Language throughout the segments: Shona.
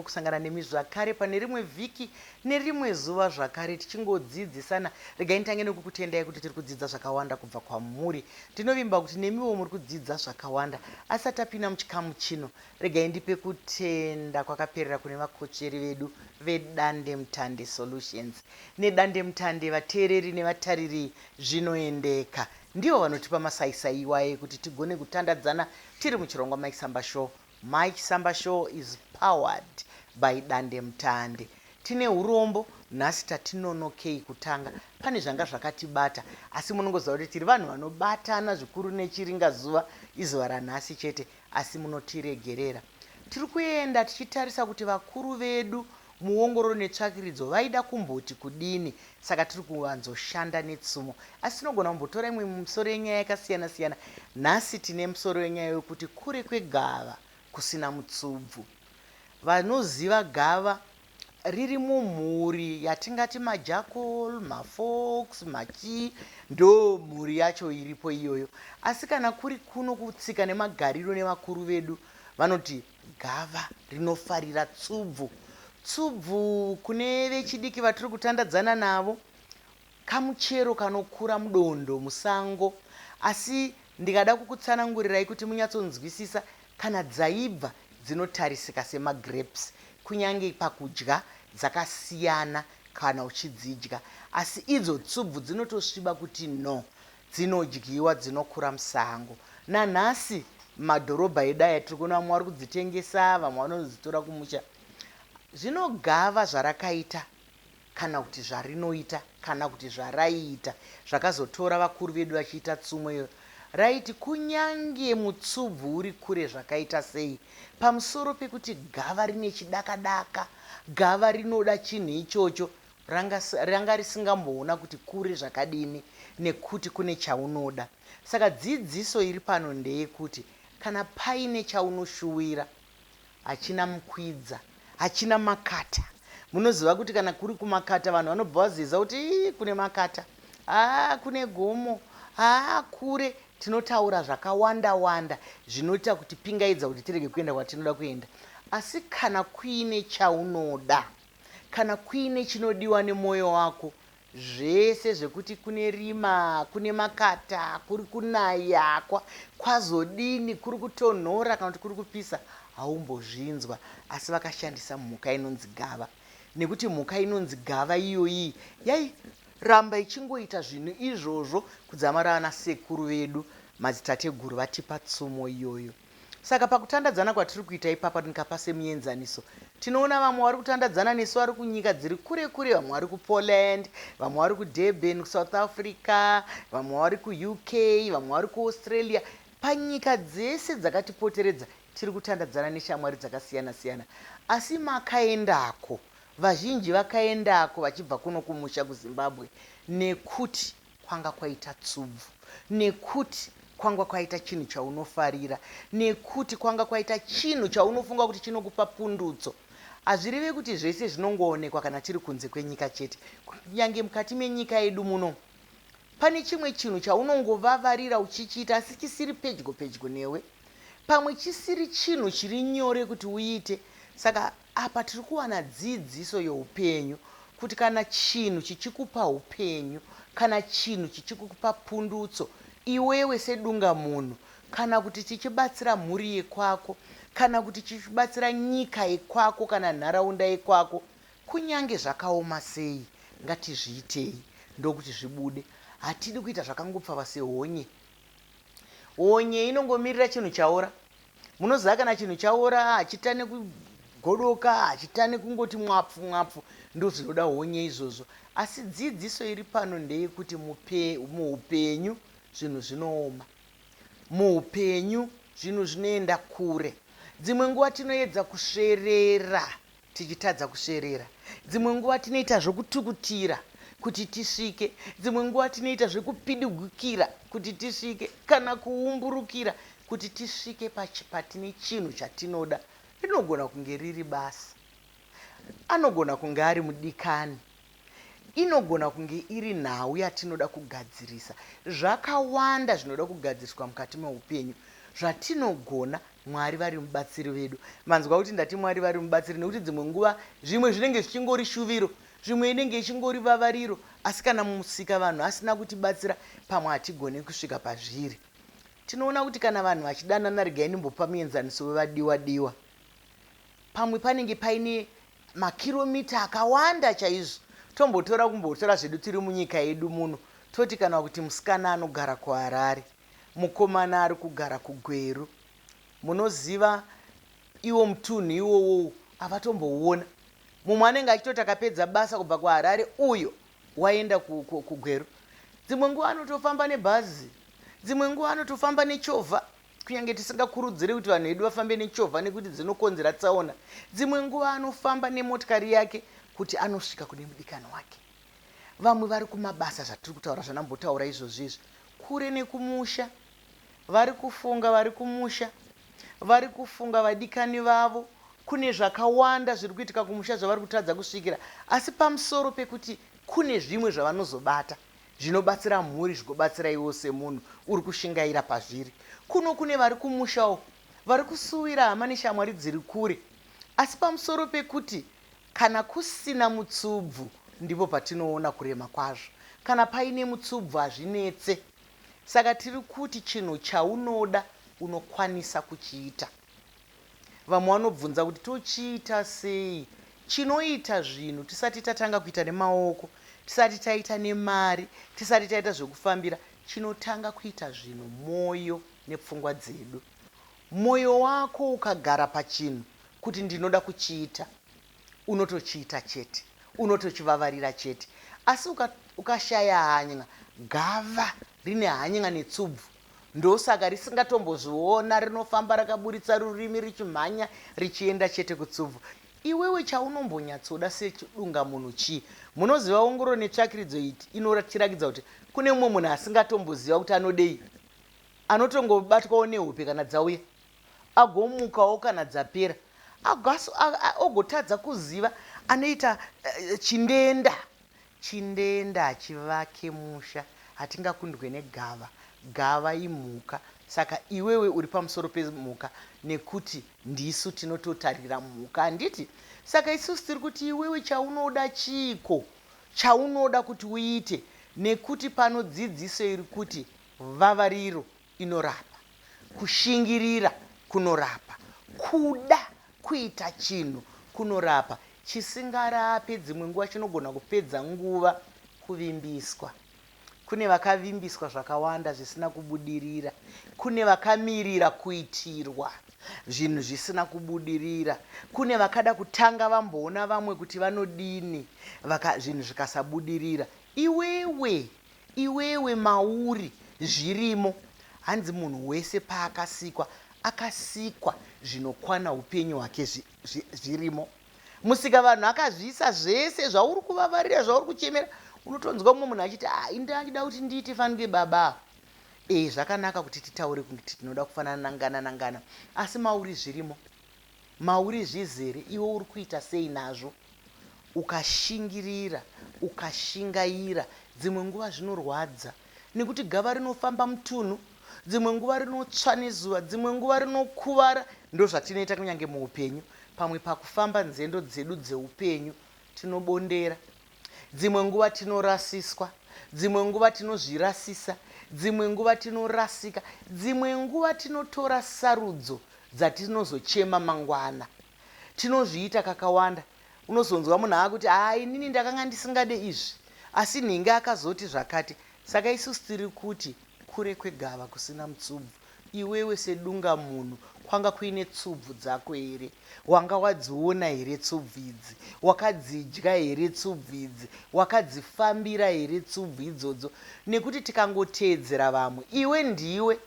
kusangana nemi zvakare pane rimwe vhiki nerimwe zuva zvakare tichingodzidzisana. Regai nditange nekukutendai kuti tiri kudzidza zvakawanda kubva kwamuri. Ndinovimba kuti nemiwo muri kudzidza zvakawanda. Asi tapinda muchikamu chino, regai ndipe kutenda kwakaperera kune vakocheri vedu veDandemutande Solutions. NeDandemutande vateereri nevatariri zvinoendeka ndivo vanotipa masaisai iwaye kuti tigone kutandadzana tiri muchirongwa Mai Chisamba Show. Mai Chisamba Show is powered by Dandemutande. Tine urombo nhasi tatinonokei kutanga. Pane zvanga zvakatibata asi munongoziva kuti tiri vanhu vanobatana zvikuru nechiringazuva izuva ranhasi chete, asi munotiregerera. Tiri kuenda tichitarisa kuti vakuru vedu muongororo netsvakiridzo vaida kumboti kudini, saka tiri kuvanzoshanda netsumo. Asi tinogona kumbotora imwe musoro yenyaya yakasiyana siyana. Nhasi tine musoro wenyaya yokuti kure kwegava kusina mutsubvu. Vanoziva gava riri mumhuri yatingati majakol, mafox, machi, ndo mhuri yacho iripo iyoyo. Asi kana kuri kuno kutsika nemagariro nevakuru vedu vanoti gava rinofarira tsubvu. Tsubvu kune vechidiki vatiri kutandadzana navo kamuchero kanokura mudondo musango, asi ndikada kukutsanangurirai kuti munyatsonzwisisa, kana dzaibva dzinotarisika semagrapes, kunyange pakudya dzakasiyana kana uchidzidya, asi idzo tsubvu dzinotosviba kuti no, dzinodyiwa, dzinokura musango. Nanhasi madhorobha edu aya tiri kuona vamwe vari kudzitengesa, vamwe vanodzitora kumusha. Zvinogava zvarakaita kana kuti zvarinoita kana kuti zvaraiita zvakazotora vakuru vedu vachiita tsumo iyo, raiti kunyange mutsubvu uri kure zvakaita sei, pamusoro pekuti gava rine chidakadaka, gava rinoda chinhu ichocho, ranga risingamboona kuti kure zvakadini nekuti kune chaunoda. Saka dzidziso iri pano ndeyekuti kana paine chaunoshuwira hachina mukwidza, hachina makata. Munoziva kuti kana kuri kumakata vanhu vanobva vaziza kuti kune makata, kune gomo, kure. Tinotaura zvakawanda wanda zvinoita kuti pingaidza kuti tirege kuenda kwatinoda kuenda. Asi kana kuine chaunoda, kana kuine chinodiwa nemwoyo wako, zvese zvekuti kune rima, kune makata, kuri kunaya, kwazodini, kuri kutonhora kana kuti kuri kupisa, haumbozvinzwa. Asi vakashandisa mhuka inonzi gava, nekuti mhuka inonzi gava iyoyi yairamba ichingoita zvinhu izvozvo kudzamara vana sekuru vedu madzitateguru vatipa tsumo iyoyo. Saka pakutandadzana kwatiri kuita ipapa, ndikapa semuenzaniso, tinoona vamwe vari kutandadzana nesu vari kunyika dziri kure kure, vamwe vari kuPoland, vamwe vari kuDurban kuSouth Africa, vamwe vari kuUK, vamwe vari kuAustralia. Panyika dzese dzakatipoteredza tiri kutandadzana neshamwari dzakasiyana siyana. Asi makaendako, vazhinji vakaendako vachibva kuno kumusha kuZimbabwe nekuti kwanga kwaita tsubvu, nekuti kwanga kwaita chinhu chaunofarira, nekuti kwanga kwaita chinhu chaunofunga kuti chinokupa pundutso. Hazvirevi kuti zvese zvinongoonekwa kana tiri kunze kwenyika chete. Kunyange mukati menyika yedu muno pane chimwe chinhu chaunongovavarira uchichiita asi chisiri pedyo pedyo newe, pamwe chisiri chinhu chiri nyore kuti uite. Saka apa tiri kuwana dzidziso youpenyu kuti kana chinhu chichikupa upenyu, kana chinhu chichikupa pundutso iwewe sedunga munhu, kana kuti chichibatsira mhuri yekwako, kana kuti chichibatsira nyika yekwako kana nharaunda yekwako, kunyange zvakaoma sei, ngatizviitei ndokuti zvibude. Hatidi kuita zvakangopfava sehonye. Honye inongomirira chinhu chaora. Munoziva kana chinhu chaora hachitane kugodoka, hachitane kungoti mwapfu mwapfu, ndo zvinoda honye izvozvo. Asi dzidziso iri pano ndeyekuti muupenyu zvinhu zvinooma, muupenyu zvinhu zvinoenda kure. Dzimwe nguva tinoedza kusverera tichitadza kusverera, dzimwe nguva tinoita zvokutukutira kuti tisvike, dzimwe nguva tinoita zvekupidigukira kuti tisvike, kana kuumburukira kuti tisvike patine chinhu chatinoda. Rinogona kunge riri basa, anogona kunge ari mudikani, inogona kunge iri nhau yatinoda kugadzirisa. Zvakawanda zvinoda kugadziriswa mukati meupenyu, zvatinogona Mwari vari mubatsiri wedu. Manzwa kuti ndati Mwari vari mubatsiri nekuti dzimwe nguva zvimwe zvinenge zvichingori shuviro, zvimwe inenge ichingori vavariro, asi kana musika vanhu asina kutibatsira pamwe hatigone kusvika pazviri. Tinoona kuti kana vanhu vachidanana, regai ndimbopa muenzaniso wevadiwa-diwa. Pamwe panenge paine makiromita akawanda chaizvo. Kumbotora zvedu tiri munyika yedu muno. Toti kana kuti musikana anogara kuHarare, mukomana ari kugara kuGweru. Munoziva iwo mutunhu iwowo avatombouona. Mumwe anenge achitoti akapedza basa kubva kuHarare, uyo waenda kuGweru. Dzimwe nguva anotofamba nebhazi, dzimwe nguva anotofamba nechovha, kunyange tisingakurudziri kuti vanhu vedu vafambe nechovha nekuti dzinokonzera tsaona. Dzimwe nguva anofamba nemotikari yake kuti anosvika kune mudikani wake. Vamwe vari kumabasa, zvatiri kutaura zvanambotaura izvozvizvi, kure nekumusha. Vari kufunga vari kumusha, vari kufunga vadikani vavo. Kune zvakawanda zviri kuitika kumusha zvavari kutadza kusvikira, asi pamusoro pekuti kune zvimwe zvavanozobata zvinobatsira mhuri, zvigobatsira iwo semunhu uri kushingaira pazviri. Kune vari kumushawo vari kusuwira hama neshamwari dziri kure, asi pamusoro pekuti kana kusina mutsubvu ndipo patinoona kurema kwazvo. Kana paine mutsubvu hazvinetse. Saka tiri kuti chinhu chaunoda unokwanisa kuchiita. Vamwe vanobvunza kuti tochiita sei? Chinoita zvinhu tisati tatanga kuita nemaoko, tisati taita nemari, tisati taita zvekufambira, chinotanga kuita zvinhu mwoyo nepfungwa dzedu. Mwoyo wako ukagara pachinhu kuti ndinoda kuchiita, unotochiita chete, unotochivavarira chete. Asi ukashaya hanya, gava rine hanya netsubvu, ndosaka risingatombozviona rinofamba rakaburitsa rurimi richimhanya richienda chete kutsubvu. Iwewe chaunombonyatsoda sechidunga munhu chii? Munoziva ongororo netsvakiridzo iti inotirakidza kuti kune mumwe munhu asingatomboziva kuti anodei, anotongobatwawo nehope kana dzauya, agomukawo kana dzapera, ogotadza kuziva, anoita chindenda. Chindenda hachivake musha, hatingakundwe negava. Gava imhuka, saka iwewe uri pamusoro pemhuka, nekuti ndisu tinototarira mhuka, handiti? Saka isusu tiri kuti iwewe chaunoda chiko, chaunoda kuti uite, nekuti panodzidziso iri kuti vavariro inorapa, kushingirira kunorapa, kuda kuita chinhu kunorapa. Chisingarape dzimwe nguva chinogona kupedza nguva kuvimbiswa. Kune vakavimbiswa zvakawanda zvisina kubudirira. Kune vakamirira kuitirwa zvinhu zvisina kubudirira. Kune vakada kutanga vamboona vamwe kuti vanodini, zvinhu zvikasabudirira. Iwewe mauri zvirimo. Hanzi munhu wese paakasikwa, akasikwa zvinokwana upenyu hwake zvirimo. Musika vanhu akazviisa zvese zvauri kuvavarira, zvauri kuchemera. Unotonzwa mumwe munhu achiti ndachida kuti ndiite fanike baba. Zvakanaka kuti titaure kuti tinoda kufanana nangana, asi mauri zvirimo, mauri zvizere. Iwe uri kuita sei nazvo? Ukashingirira, ukashingaira, dzimwe nguva zvinorwadza, nekuti gava rinofamba mutunhu, dzimwe nguva rinotsva nezuva, dzimwe nguva rinokuvara. Ndozvatinoita kunyange muupenyu. Pamwe pakufamba nzendo dzedu dzeupenyu tinobondera, dzimwe nguva tinorasiswa, dzimwe nguva tinozvirasisa, dzimwe nguva tinorasika, dzimwe nguva tinotora sarudzo dzatinozochema mangwana. Tinozviita kakawanda. Unozonzwa munhu akuti inini ndakanga ndisingade izvi, asi nhingi akazoti zvakati. Saka isusu tiri kuti kure kwegava kusina mutsubvu. Iwewe sedunga munhu, kwanga kuine tsubvu dzako here? Wanga wadziona here tsubvu idzi? Wakadzidya here tsubvu idzi? Wakadzifambira here tsubvu idzodzo? Nekuti tikangoteedzera vamwe, iwe ndiwe,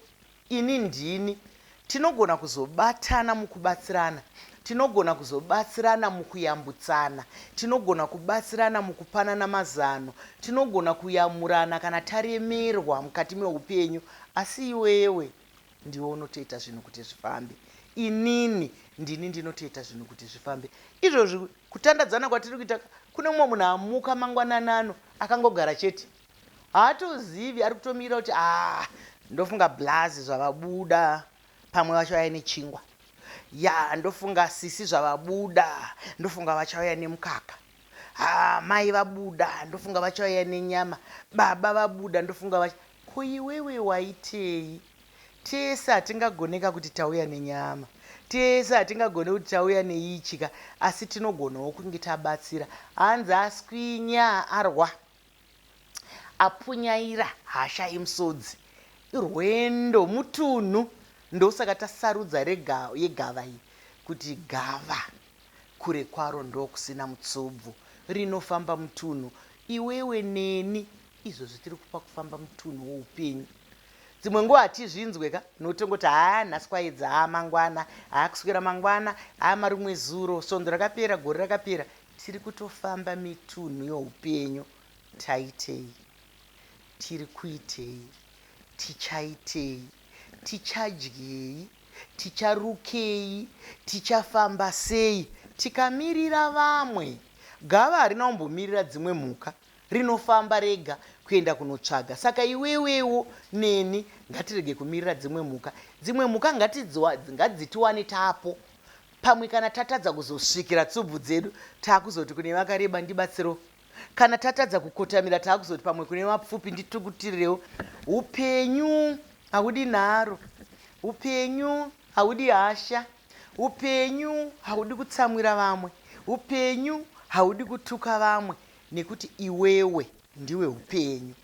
ini ndini, tinogona kuzobatana mukubatsirana, tinogona kuzobatsirana mukuyambutsana, tinogona kubatsirana mukupanana mazano, tinogona kuyamurana kana taremerwa mukati meupenyu. Asi iwewe ndiwe unotoita zvinhu kuti zvifambe. Inini ndini ndinotoita zvinhu kuti zvifambe. Izvozvi kutandadzana kwatiri kuita, kune mumwe munhu amuka mangwananano akangogara chete, haatozivi, ari kutomira kuti ndofunga blazi zvavabuda, pamwe vachauya nechingwa. Ya, ndofunga sisi zvavabuda, ndofunga vachauya nemukaka. Mai vabuda, ndofunga vachauya nenyama. Baba vabuda, ndofunga ko iwewe waitei? Tese hatingagoneka kuti tauya nenyama, tese hatingagone kuti tauya neichika, asi tinogonawo kunge tabatsira. Hanzi aswinya arwa, apunyaira hasha yemusodzi, irwendo mutunhu. Ndosaka tasarudza yegava iyi kuti gava kure kwaro ndokusina mutsubvu, rinofamba mutunhu. Iwewe neni izvozvi tiri kupa kufamba mutunhu woupenyu. Dzimwe nguva hatizvinzweka, notongoti nhasi kwaedza, mangwana, kuswera mangwana, marumwe zuro, svondo rakapera, gore rakapera. Tiri kutofamba mitunhu youpenyu. Taitei? Tiri kuitei? Tichaitei? Tichadyei? Ticharukei? Tichafamba sei? Tikamirira vamwe. Gava harina kumbomirira dzimwe mhuka, rinofamba rega kuenda kunotsvaga. Saka iwewewo neni ngatirege kumirira dzimwe mhuka. Dzimwe mhuka ngadzitiwane tapo. Pamwe kana tatadza kuzosvikira tsubvu dzedu, taakuzoti kune vakareba ndibatsirewo. Kana tatadza kukotamira, taakuzoti pamwe kune mapfupi nditukutirewo. Upenyu haudi nharo, upenyu haudi hasha, upenyu haudi kutsamwira vamwe, upenyu haudi kutuka vamwe, nekuti iwewe ndiwe upenyu,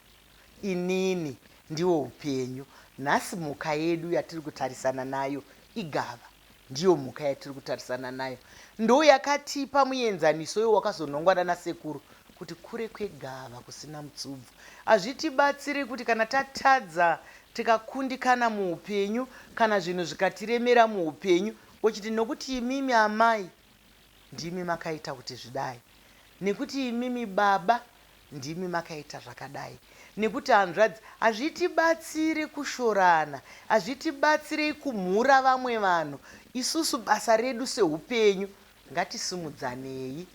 inini ndiwo upenyu. Nhasi mhuka yedu yatiri kutarisana nayo igava, ndiyo mhuka yatiri kutarisana nayo. Ndo yakatipa muenzaniso wakazonongwana nasekuru kuti kure kwegava kusina mutsubvu. Hazvitibatsiri kuti kana tatadza tikakundikana muupenyu, kana zvinhu zvikatiremera muupenyu, uchiti nokuti imimi amai ndimi makaita kuti zvidai, nekuti imimi baba ndimi makaita zvakadai, nekuti hanzvadzi. Hazvitibatsiri kushorana, hazvitibatsiri kumhura vamwe vanhu. Isusu basa redu seupenyu, ngatisimudzanei,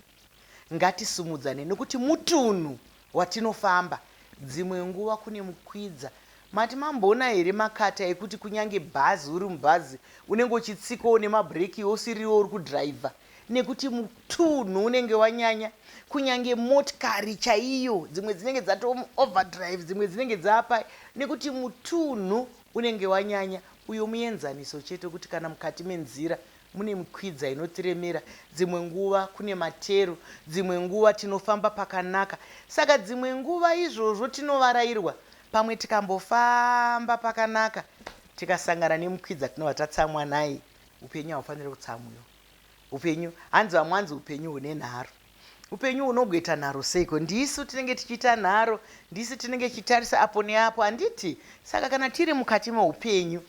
ngatisimudzanei, nekuti mutunhu watinofamba. Dzimwe nguva kune mukwidza. Mati mamboona here makata ekuti kunyange bhazi, uri mubhazi unenge uchitsikawo nemabhireki usiriwo uri kudhiraivha, nekuti mutunhu unenge wanyanya. Kunyange motikari chaiyo, dzimwe dzinenge dzato overdrive, dzimwe dzinenge dzapa, nekuti mutunhu unenge wanyanya. Uyo muenzaniso chete kuti kana mukati menzira mune mukwidza inotiremera, dzimwe nguva kune matero, dzimwe nguva tinofamba pakanaka. Saka dzimwe nguva izvozvo tinovarairwa. Pamwe tikambofamba pakanaka tikasangana nemukwidza tinova tatsamwa naye, upenyu haufaniri kutsamwiwa. Upenyu hanzi vamwe hanzi upenyu hune nharo. Upenyu hunogweta nharo seiko? Ndisu tinenge tichiita nharo, ndisu tinenge tichitarisa apo neapo, handiti? Saka kana tiri mukati meupenyu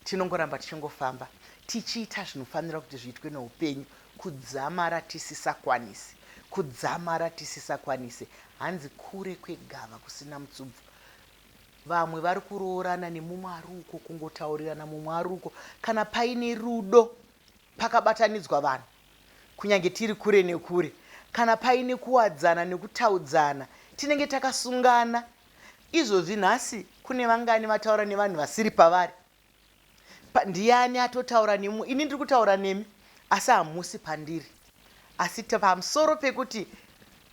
tinongoramba tichingofamba tichiita zvinofanira kuti zviitwe neupenyu, kudzamara tisisakwanisi, kudzamara tisisakwanisi. Hanzi kure kwegava kusina mutsubvu. Vamwe vari kuroorana nemumwe ari uko, kungotaurirana mumwe ari uko. Kana paine rudo pakabatanidzwa vanhu, kunyange tiri kure nekure, kana paine kuwadzana nekutaudzana, tinenge takasungana. Izvozvi nhasi kune vangani vataura nevanhu vasiri pavari. Ndiani atotaura nemumwe? Ini ndiri kutaura nemi, asi hamusi pandiri. Asi pamusoro pekuti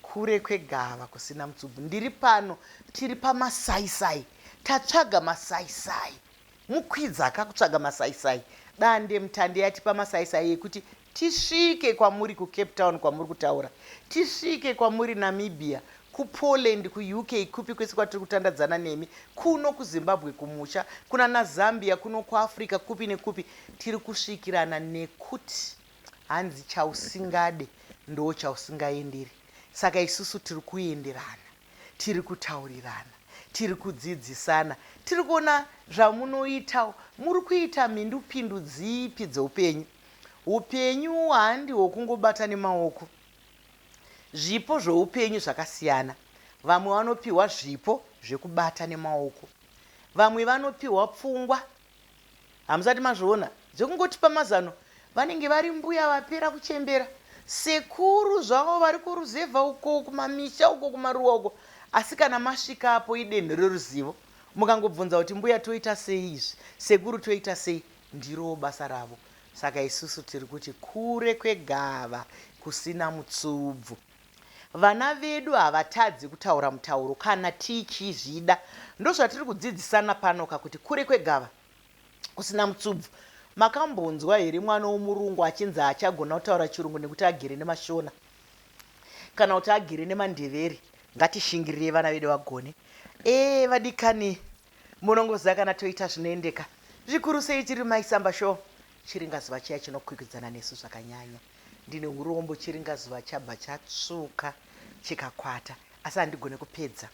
kure kwegava kusina mutsubvu, ndiri pano, tiri pamasaisai, tatsvaga masaisai. Mukwidza akakutsvaga masaisai. Dandemutande yatipa masaisai ekuti tisvike kwamuri kuCape Town kwamuri kutaura, tisvike kwamuri Namibia, kuPoland, kuUK, kupi kwese kwatiri kutandadzana nemi, kuno kuZimbabwe kumusha, kuna naZambia, kuno kuAfrica, kupi nekupi. Tiri kusvikirana nekuti hanzi chausingade ndo chausingaenderi. Saka isusu tiri kuenderana, tiri kutaurirana, tiri kudzidzisana, tiri kuona zvamunoita, muri kuita mhindupindu dzipi dzeupenyu. Upenyu handihwo kungobata nemaoko. Zvipo zveupenyu zvakasiyana. Vamwe vanopiwa zvipo zvekubata nemaoko, vamwe vanopiwa pfungwa. Hamusati mazviona zvekungotipa mazano? Vanenge vari mbuya vapera kuchembera, sekuru zvavo vari kuruzevha uko, kumamisha uko, kumaruwa uko. Asi kana masvikapo idenho reruzivo, mukangobvunza kuti mbuya toita sei izvi, sekuru toita sei, ndiro basa ravo. Saka isusu tiri kuti kure kwegava kusina mutsubvu. Vana vedu havatadzi kutaura mutauro kana tichizvida. Ndozvatiri kudzidzisana panoka kuti kure kwegava kusina mutsubvu. Makambonzwa here mwana womurungu achinzi achagona kutaura chirungu nekuti agere nemashona kana kuti agere nemandevere? Ngatishingirire vana vedu vagone. Vadikani, munongoziva kana toita zvinoendeka. Zvikuru sei chiri Maisamba Show. Chiringazuva chiya chinokwikwidzana nesu zvakanyanya. Ndine urombo chiringazuva chabva chatsvuka chikakwata, asi handigone kupedza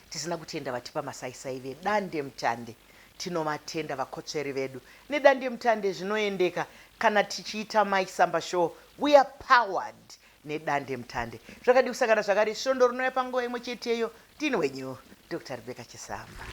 tisina kutenda vatipa masaisai vedandemutande. Tinovatenda vakotsveri vedu. Nedandemutande zvinoendeka kana tichiita Maisamba Show. We are powered nedandemutande. Zvakadi kusangana zvakare svondo rinouya panguva imwe cheteyo. Ndini wenyu Dr. Mai Chisamba.